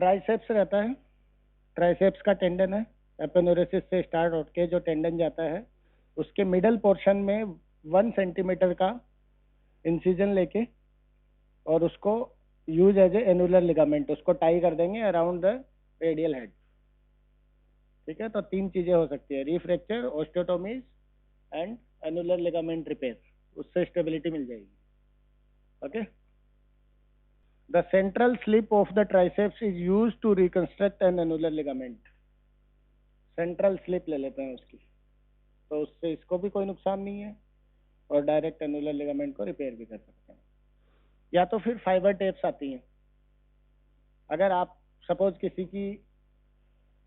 Triceps रहता है, triceps का टेंडन है, एपेन्यूरेसिस से स्टार्ट होकर जो टेंडन जाता है उसके मिडल पोर्शन में 1 सेंटीमीटर का इंसिजन लेके और उसको use as a annular ligament, उसको टाई कर देंगे अराउंड द रेडियल हेड। ठीक है, तो 3 चीजें हो सकती है, refracture, osteotomies and annular ligament repair, उससे स्टेबिलिटी मिल जाएगी। Okay, the central slip of the triceps is used to reconstruct an annular ligament. Central slip ले लेते हैं उसकी, तो उससे इसको भी कोई नुकसान नहीं है और डायरेक्ट एनुलर लिगामेंट को रिपेयर भी कर सकते हैं। या तो फिर फाइबर टेप्स आती हैं, अगर आप सपोज किसी की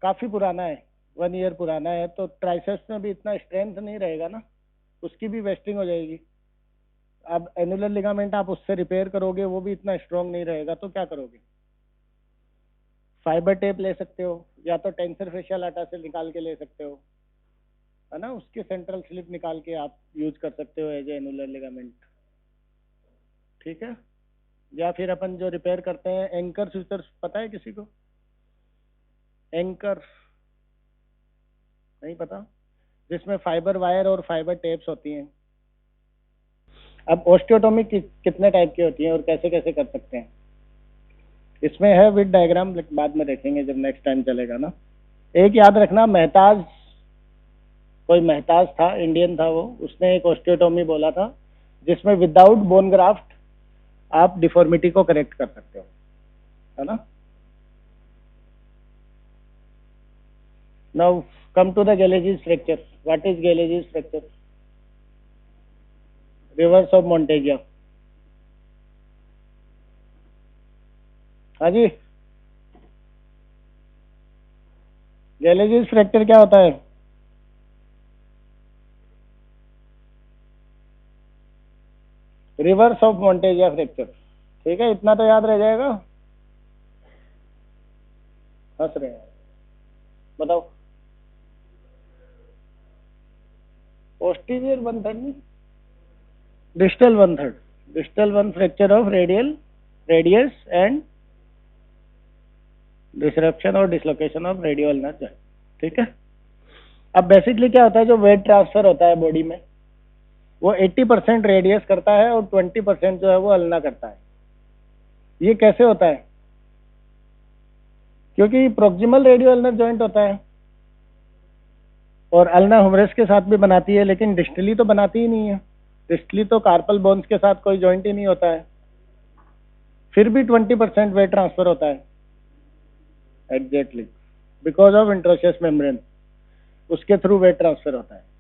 काफी पुराना है, 1 ईयर पुराना है, तो ट्राइसेप्स में भी इतना स्ट्रेंथ नहीं रहेगा ना, उसकी भी वेस्टिंग हो जाएगी। अब एनुलर लिगामेंट आप उससे रिपेयर करोगे, वो भी इतना स्ट्रांग नहीं रहेगा, तो क्या करोगे? फाइबर टेप ले सकते हो, या तो टेंसर फेशियल आटा से निकाल के ले सकते हो, है ना, उसके सेंट्रल स्लिप निकाल के आप यूज कर सकते हो एज एनुलर लिगामेंट। ठीक है, या फिर अपन जो रिपेयर करते हैं एंकर सूचर, पता है किसी को? एंकर नहीं पता? जिसमें फाइबर वायर और फाइबर टेप्स होती हैं। अब ओस्टियोटोमी कितने टाइप की होती है और कैसे कैसे कर सकते हैं, इसमें है विद डायग्राम, बाद में देखेंगे जब नेक्स्ट टाइम चलेगा ना। एक याद रखना, महताज, कोई महताज था, इंडियन था वो, उसने एक ओस्टियोटोमी बोला था जिसमें विदाउट बोन ग्राफ्ट आप डिफॉर्मिटी को करेक्ट कर सकते हो, है ना। Now come to the Galeazzi fracture. What is Galeazzi fracture? Reverse of Monteggia. हाँ जी, गैलेजीज फ्रैक्चर क्या होता है? Reverse of Monteggia fracture. ठीक है, इतना तो याद रह जाएगा। हंस रहे हैं, बताओ। पोस्टीरियर 1/3 नहीं, distal 1/3, distal 1 fracture of radius and disruption और dislocation of radio ulnar joint. ठीक है, अब बेसिकली क्या होता है, जो वेट ट्रांसफर होता है बॉडी में वो 80% रेडियस करता है और 20% जो है वो अल्ना करता है। ये कैसे होता है? क्योंकि प्रोक्सिमल रेडियो अल्नर जॉइंट होता है और अल्ना ह्यूमरस के साथ भी बनाती है, लेकिन डिस्टली तो बनाती ही नहीं है। डिस्टली तो कार्पल बोन्स के साथ कोई जॉइंट ही नहीं होता है, फिर भी 20% वेट ट्रांसफर होता है। Exactly, because of interosseous membrane, उसके थ्रू वेट ट्रांसफर होता है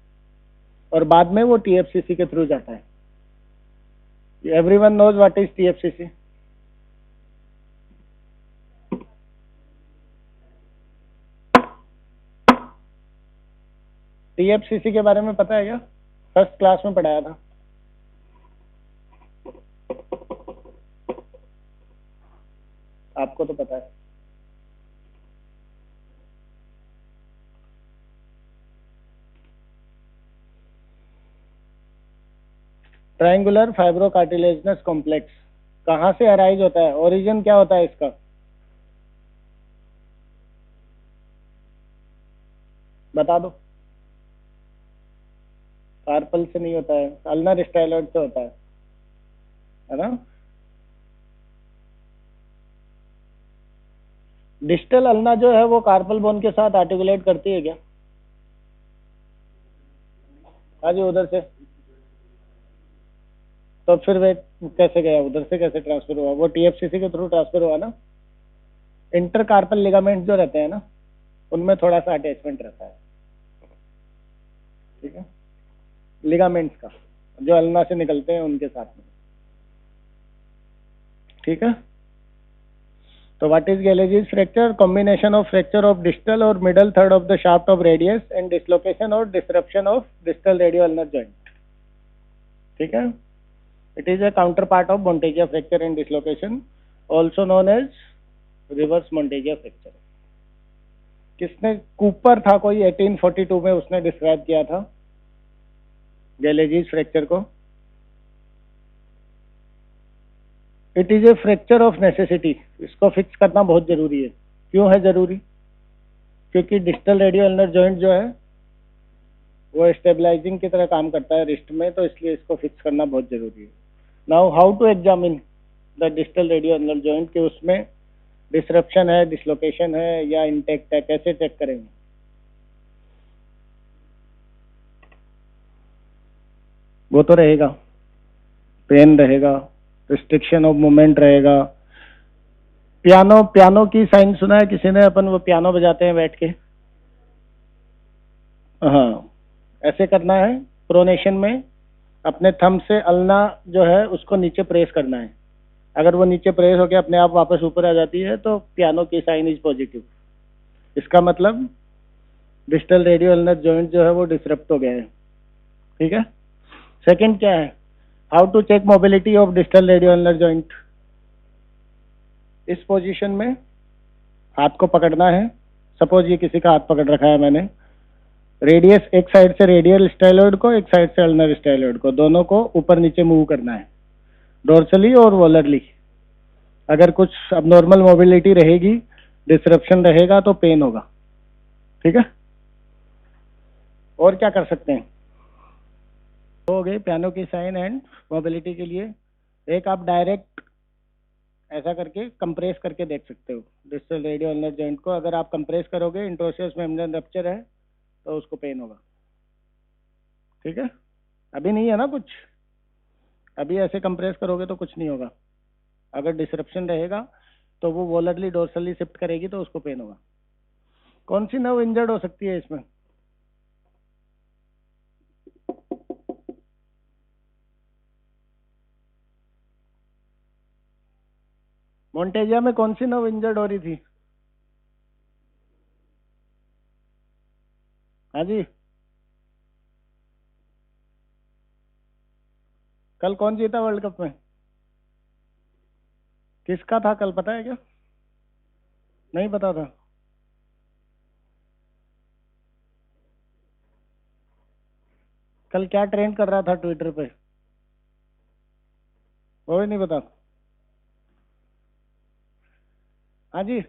और बाद में वो टीएफसीसी के थ्रू जाता है। Everyone knows what is TFCC? TFCC के बारे में पता है क्या? फर्स्ट क्लास में पढ़ाया था। आपको तो पता है। ट्रायंगुलर फाइब्रोकार्टिलेजिनस कॉम्प्लेक्स कहाँ से अराइज होता है? ओरिजिन क्या होता है इसका? बता दो। कार्पल से नहीं होता है, अल्नर स्टाइलॉइड से होता है ना। डिस्टल अल्ना जो है वो कार्पल बोन के साथ आर्टिकुलेट करती है क्या? हाँ जी, उधर से। तो फिर वे कैसे गया उधर से, कैसे ट्रांसफर हुआ? वो टीएफसीसी के थ्रू ट्रांसफर हुआ ना। इंटरकार्पल लिगामेंट जो रहते हैं ना, उनमें थोड़ा सा अटैचमेंट रहता है। ठीक है, लिगामेंट्स का जो अल्ना से निकलते हैं उनके साथ में। ठीक है, तो what is Galeazzi fracture? Combination of fracture of distal और middle third of the shaft of radius and dislocation और disruption of distal radio ulnar joint. ठीक है, it is a counterpart of Monteggia fracture and dislocation, also known as reverse Monteggia fracture. किसने? Cooper था कोई, 1842 में उसने describe किया था गैलेजीज फ्रैक्चर को। It is a fracture of necessity, इसको फिक्स करना बहुत जरूरी है। क्यों है जरूरी? क्योंकि डिस्टल रेडियो अल्नर जॉइंट जो है वो स्टेबलाइजिंग की तरह काम करता है रिस्ट में, तो इसलिए इसको फिक्स करना बहुत जरूरी है। Now how to examine the distal radio ulnar joint, कि उसमें डिसरप्शन है, डिसलोकेशन है या इंटेक्ट है, कैसे चेक करेंगे? वो तो रहेगा, पेन रहेगा, रिस्ट्रिक्शन ऑफ मूवमेंट रहेगा। पियानो पियानो की साइन सुना है किसी ने? अपन वो पियानो बजाते हैं बैठ के। हाँ, ऐसे करना है प्रोनेशन में। अपने थंब से अल्ना जो है उसको नीचे प्रेस करना है। अगर वो नीचे प्रेस होकर अपने आप वापस ऊपर आ जाती है तो पियानो की साइन इज पॉजिटिव। इसका मतलब डिस्टल रेडियो अल्नर जॉइंट जो है वो डिसरप्ट हो गया है। ठीक है। सेकंड क्या है? How to check mobility of distal radio ulnar joint. इस पोजीशन में हाथ को पकड़ना है। सपोज ये किसी का हाथ पकड़ रखा है मैंने। रेडियस, एक साइड से रेडियल स्टाइलॉइड को, एक साइड से अल्नर स्टाइलॉइड को, दोनों को ऊपर नीचे मूव करना है, डोर्सली और वोलरली। अगर कुछ अबनॉर्मल मोबिलिटी रहेगी, डिसरप्शन रहेगा तो पेन होगा। ठीक है। और क्या कर सकते हैं? हो गए पियानो की साइन एंड मोबिलिटी के लिए। एक आप डायरेक्ट ऐसा करके कंप्रेस करके देख सकते हो डिस्टल रेडियो अल्नर जॉइंट को। अगर आप कंप्रेस करोगे, इंट्रोशियस मेम्ब्रेन रप्चर है तो उसको पेन होगा। ठीक है। अभी नहीं है ना कुछ, अभी ऐसे कंप्रेस करोगे तो कुछ नहीं होगा। अगर डिसरप्शन रहेगा तो वो वोलरली डोर्सली शिफ्ट करेगी तो उसको पेन होगा। कौन सी नर्व इंजर्ड हो सकती है इसमें? मोन्टेजिया में कौन सी नर्व इंजर्ड हो रही थी? हाँ जी। कल कौन जीता वर्ल्ड कप में? किसका था कल, पता है क्या? नहीं पता था? कल क्या ट्रेंड कर रहा था ट्विटर पे? वो भी नहीं पता? हाँ जी,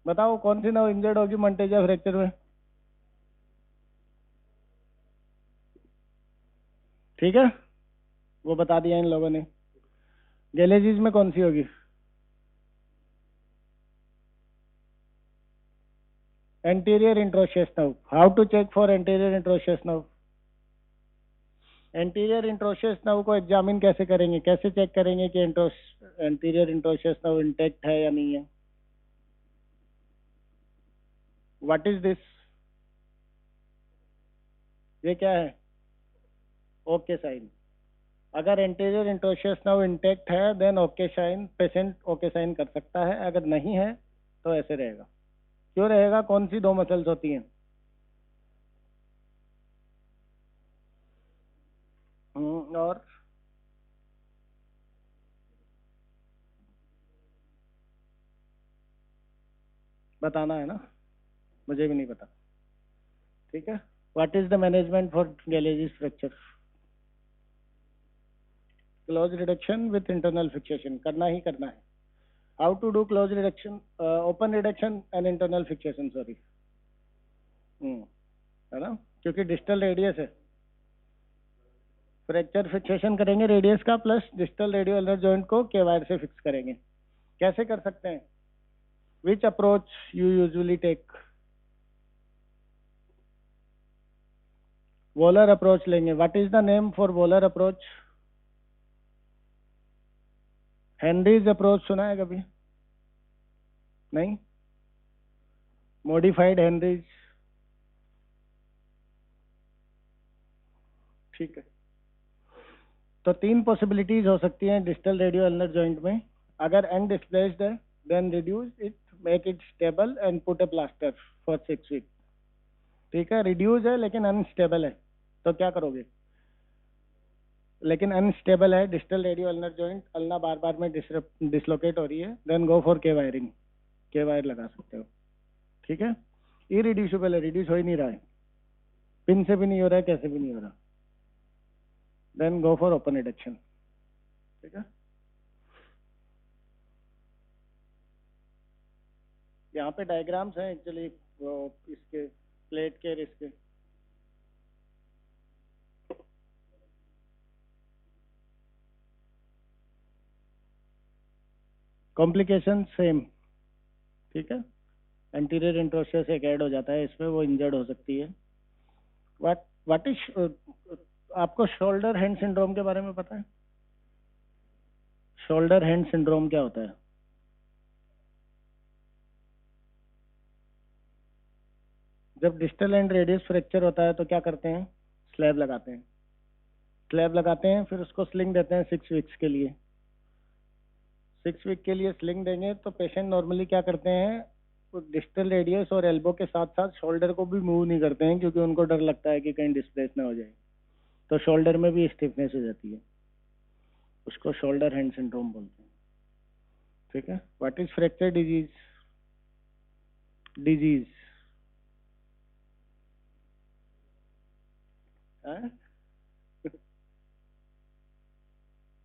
बताओ कौन सी नर्व इंजर्ड होगी मोन्टेजिया फ्रैक्चर में? ठीक है, वो बता दिया इन लोगों ने। गैलेजीज में कौन सी होगी? Anterior interosseous nerve. How to check for anterior interosseous nerve? Anterior interosseous nerve को एग्जामिन कैसे करेंगे, कैसे चेक करेंगे कि एंटीरियर इंट्रोशियस नर्व इंटैक्ट है या नहीं है? What is this? ये क्या है? Okay sign. अगर एंटीरियर इंट्रोशियस नर्व इंटैक्ट है then okay sign, patient okay sign कर सकता है। अगर नहीं है तो ऐसे रहेगा। क्यों रहेगा? कौन सी दो मसल्स होती हैं? और बताना है ना, मुझे भी नहीं पता। ठीक है। What is the management for Galeazzi fracture? Close reduction with internal fixation करना ही करना है। How to do close reduction, open reduction and internal fixation, sorry. है ना, क्योंकि डिस्टल रेडियस है। फ्रैक्चर फिक्सेशन करेंगे रेडियस का, plus distal radio ulnar joint को के वायर से फिक्स करेंगे। कैसे कर सकते हैं? Which approach you usually take? Volar approach लेंगे। What is the name for volar approach? Henry's approach सुना है कभी? नहीं? Modified Henry's. ठीक है। तो तीन पॉसिबिलिटीज हो सकती हैं डिस्टल रेडियो अल्नर जॉइंट में। अगर अनडिस्प्लेस्ड है then reduce it, make it stable and put a plaster for 6 week. ठीक है, रिड्यूस है लेकिन अनस्टेबल है, तो क्या करोगे? लेकिन अनस्टेबल है distal radio ulnar joint, ulna बार बार में डिसलोकेट हो रही है, then go for K wiring. K wire लगा सकते हो। ठीक है। इरिड्यूसिबल है, रिड्यूस हो ही नहीं रहा है, पिन से भी नहीं हो रहा है, कैसे भी नहीं हो रहा, then go for open reduction. ठीक है। यहाँ पे डायग्राम्स हैं एक्चुअली, वो इसके प्लेट के और इसके। कॉम्प्लिकेशन सेम, ठीक है। एंटीरियर इंटरोस्टियस एक ऐड हो जाता है इसमें, वो इंजर्ड हो सकती है। व्हाट इज, आपको शोल्डर हैंड सिंड्रोम के बारे में पता है? शोल्डर हैंड सिंड्रोम क्या होता है? जब डिस्टल एंड रेडियस फ्रैक्चर होता है तो क्या करते हैं? स्लैब लगाते हैं। स्लैब लगाते हैं, फिर उसको स्लिंग देते हैं 6 वीक्स के लिए। 6 वीक के लिए स्लिंग देंगे तो पेशेंट नॉर्मली क्या करते हैं, वो डिस्टल रेडियस और एल्बो के साथ साथ शोल्डर को भी मूव नहीं करते हैं, क्योंकि उनको डर लगता है कि कहीं डिस्प्लेस ना हो जाए। तो शोल्डर में भी स्टिफनेस हो जाती है, उसको शोल्डर हैंड सिंड्रोम बोलते हैं, ठीक है। What is fracture disease? Disease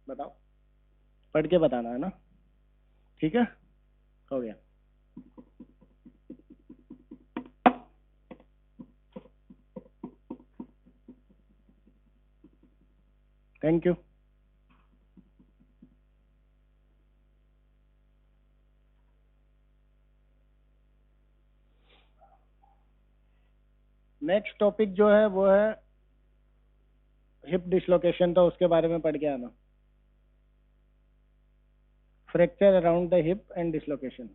बताओ, पढ़ के बताना है ना, ठीक है, हो गया। Thank you. नेक्स्ट टॉपिक जो है वो है हिप डिसलोकेशन, तो उसके बारे में पढ़ के आना। Fracture around the hip and dislocation.